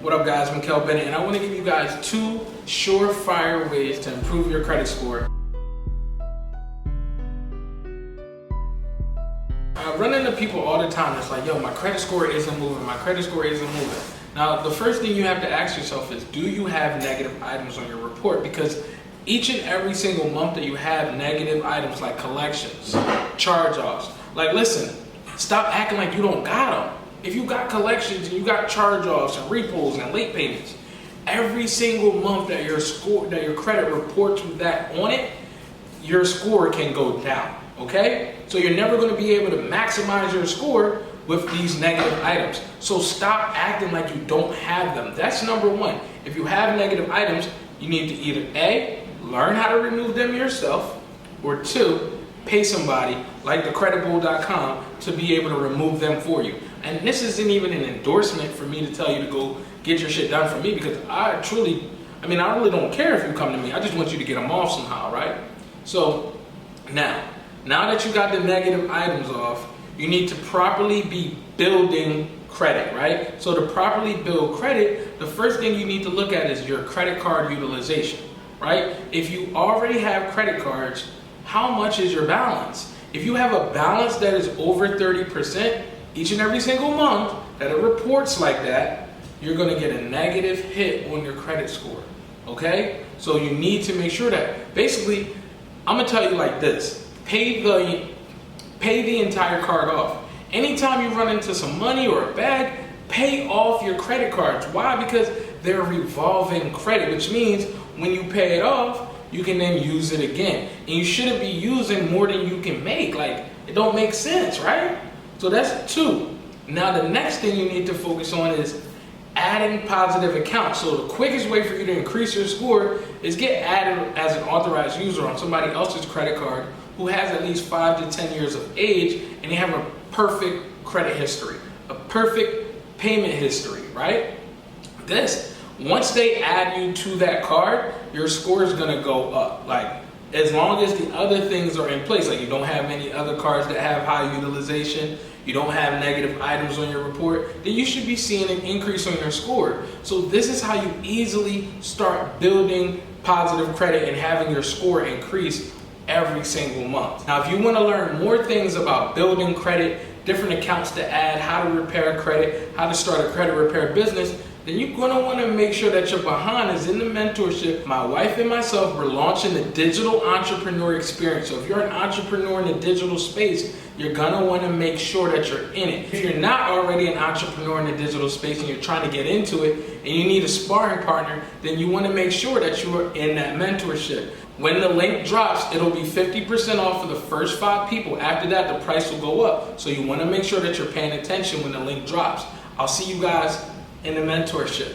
What up guys, Mikkel Bennett, and I want to give you guys 2 surefire ways to improve your credit score. I run into people all the time that's like, yo, my credit score isn't moving, my credit score isn't moving. Now, the first thing you have to ask yourself is, do you have negative items on your report? Because each and every single month that you have negative items like collections, charge-offs, like listen, stop acting like you don't got them. If you got collections and you got charge-offs and repos and late payments, every single month that your credit reports with that on it, your score can go down, okay? So you're never gonna be able to maximize your score with these negative items. So stop acting like you don't have them. That's number 1. If you have negative items, you need to either A, learn how to remove them yourself, or 2, pay somebody like thecreditbull.com to be able to remove them for you. And this isn't even an endorsement for me to tell you to go get your shit done for me, because I really don't care if you come to me. I just want you to get them off somehow, right? So now that you got the negative items off, you need to properly be building credit, right? So to properly build credit, the first thing you need to look at is your credit card utilization, right? If you already have credit cards, how much is your balance? If you have a balance that is over 30%, each and every single month that it reports like that, you're gonna get a negative hit on your credit score, okay? So you need to make sure that, basically, I'm gonna tell you like this, pay the entire card off. Anytime you run into some money or a bag, pay off your credit cards. Why? Because they're revolving credit, which means when you pay it off, you can then use it again. And you shouldn't be using more than you can make. Like, it don't make sense, right? So that's 2. Now the next thing you need to focus on is adding positive accounts. So the quickest way for you to increase your score is get added as an authorized user on somebody else's credit card who has at least 5 to 10 years of age and they have a perfect credit history, a perfect payment history, right? Once they add you to that card, your score is gonna go up. Like, as long as the other things are in place, like you don't have any other cards that have high utilization, you don't have negative items on your report, then you should be seeing an increase on your score. So this is how you easily start building positive credit and having your score increase every single month. Now, if you want to learn more things about building credit, different accounts to add, how to repair credit, how to start a credit repair business, then you're going to want to make sure that your behind is in the mentorship. My wife and myself, we're launching the digital entrepreneur experience. So if you're an entrepreneur in the digital space, you're going to want to make sure that you're in it. If you're not already an entrepreneur in the digital space and you're trying to get into it and you need a sparring partner, then you want to make sure that you are in that mentorship. When the link drops, it'll be 50% off for the first 5 people. After that, the price will go up. So you want to make sure that you're paying attention when the link drops. I'll see you guys in the mentorship.